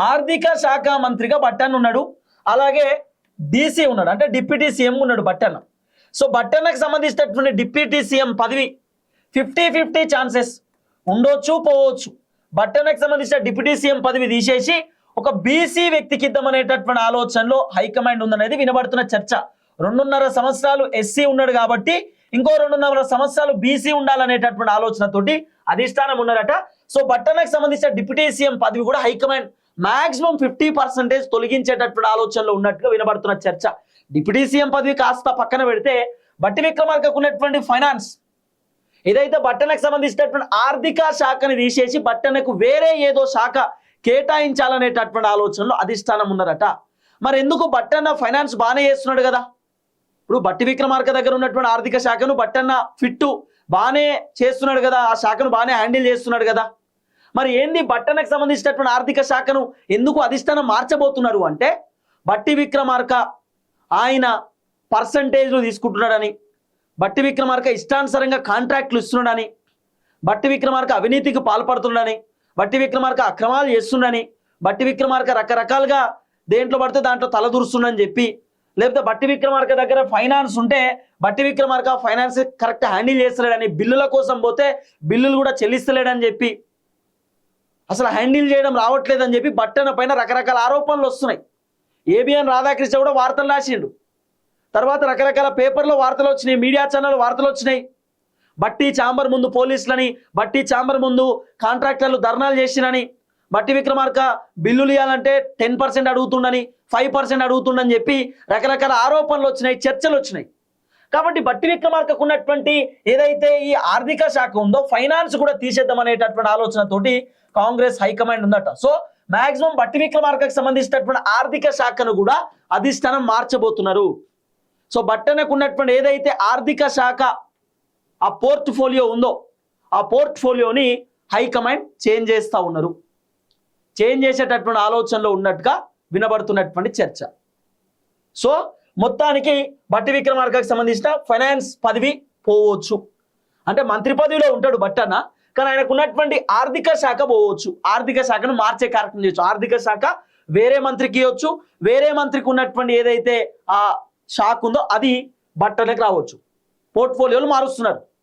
ఆర్థిక శాఖ మంత్రిగా బట్టన్న ఉన్నాడు, అలాగే డీసీ ఉన్నాడు, అంటే డిప్యూటీ సీఎం ఉన్నాడు బట్టన్న. సో బట్టన్నకు సంబంధించినటువంటి డిప్యూటీ సీఎం పదవి 50-50 ఛాన్సెస్ ఉండొచ్చు, పోవచ్చు. బట్టన్నకు సంబంధించిన డిప్యూటీ సీఎం పదవి తీసేసి ఒక బీసీ వ్యక్తికి ఇద్దామనేటటువంటి ఆలోచనలో హైకమాండ్ ఉందనేది వినబడుతున్న చర్చ. 2.5 సంవత్సరాలు ఎస్సీ ఉన్నాడు కాబట్టి ఇంకో 2.5 సంవత్సరాలు బీసీ ఉండాలనేటటువంటి ఆలోచనతోటి అధిష్టానం ఉన్నారట. సో బట్టన్నకు సంబంధించిన డిప్యూటీ సీఎం పదవి కూడా హైకమాండ్ మాక్సిమం 50% తొలగించేటటువంటి ఆలోచనలో ఉన్నట్టుగా వినబడుతున్న చర్చ. డిప్యూటీ సీఎం పదవి కాస్త పక్కన పెడితే బట్టి విక్రమార్కకు ఉన్నటువంటి ఫైనాన్స్ ఏదైతే బట్టన్నకు సంబంధించినటువంటి ఆర్థిక శాఖని తీసేసి బట్టన్నకు వేరే ఏదో శాఖ కేటాయించాలనేటటువంటి ఆలోచనలో అధిష్టానం ఉన్నారట. మరి ఎందుకు బట్టన్న ఫైనాన్స్ బాగానే చేస్తున్నాడు కదా, ఇప్పుడు బట్టి విక్రమార్క దగ్గర ఉన్నటువంటి ఆర్థిక శాఖను బట్టన్న ఫిట్టు బాగానే చేస్తున్నాడు కదా, ఆ శాఖను బాగానే హ్యాండిల్ చేస్తున్నాడు కదా, మరి ఏంది బట్టన్నకు సంబంధించినటువంటి ఆర్థిక శాఖను ఎందుకు అధిష్టానం మార్చబోతున్నారు అంటే బట్టి విక్రమార్క ఆయన పర్సంటేజ్లు తీసుకుంటున్నాడని, బట్టి విక్రమార్క ఇష్టానుసారంగా కాంట్రాక్ట్లు ఇస్తున్నాడని, బట్టి విక్రమార్క అవినీతికి పాల్పడుతున్నాడని, బట్టి విక్రమార్క అక్రమాలు చేస్తున్నాడని, బట్టి విక్రమార్క రకరకాలుగా దేంట్లో పడితే దాంట్లో తలదూరుస్తుండని చెప్పి, లేకపోతే బట్టి విక్రమార్క దగ్గర ఫైనాన్స్ ఉంటే బట్టి విక్రమార్క ఫైనాన్స్ కరెక్ట్ హ్యాండిల్ చేస్తలేడని, బిల్లుల కోసం పోతే బిల్లులు కూడా చెల్లిస్తలేడని చెప్పి, అసలు హ్యాండిల్ చేయడం రావట్లేదని చెప్పి బట్టన్న పైన రకరకాల ఆరోపణలు వస్తున్నాయి. ఏబిఎన్ రాధాకృష్ణ కూడా వార్తలు రాసిండు, తర్వాత రకరకాల పేపర్లో వార్తలు వచ్చినాయి, మీడియా ఛానల్ వార్తలు వచ్చినాయి. బట్టి ఛాంబర్ ముందు పోలీసులని, బట్టి ఛాంబర్ ముందు కాంట్రాక్టర్లు ధర్నాలు చేసినని, బట్టి విక్రమార్క బిల్లులు ఇవ్వాలంటే 10% అడుగుతుండని, 5% అడుగుతుండని చెప్పి రకరకాల ఆరోపణలు వచ్చినాయి, చర్చలు వచ్చినాయి. కాబట్టి బట్టి విక్రమార్కకు ఉన్నటువంటి ఏదైతే ఈ ఆర్థిక శాఖ ఉందో ఫైనాన్స్ కూడా తీసేద్దామనేటటువంటి ఆలోచనతోటి కాంగ్రెస్ హైకమాండ్ ఉందట. సో మాక్సిమం బట్టి విక్రమార్కకు సంబంధించినటువంటి ఆర్థిక శాఖను కూడా అధిష్టానం మార్చబోతున్నారు. సో బట్టనకు ఉన్నటువంటి ఏదైతే ఆర్థిక శాఖ ఆ పోర్ట్ఫోలియో ఉందో ఆ పోర్ట్ఫోలియోని హైకమాండ్ చేంజ్ చేస్తూ ఉన్నారు, చేంజ్ చేసేటటువంటి ఆలోచనలో ఉన్నట్టుగా వినబడుతున్నటువంటి చర్చ. సో మొత్తానికి బట్టి విక్రమార్కకు సంబంధించిన ఫైనాన్స్ పదవి పోవచ్చు, అంటే మంత్రి పదవిలో ఉంటాడు బట్టన్న, కానీ ఆయనకు ఉన్నటువంటి ఆర్థిక శాఖ పోవచ్చు, ఆర్థిక శాఖను మార్చే కార్యక్రమం చేయొచ్చు, ఆర్థిక శాఖ వేరే మంత్రికి ఇవ్వచ్చు, వేరే మంత్రికి ఉన్నటువంటి ఏదైతే ఆ శాఖ ఉందో అది బట్టనకు రావచ్చు, పోర్ట్ఫోలియోలు మారుస్తున్నారు.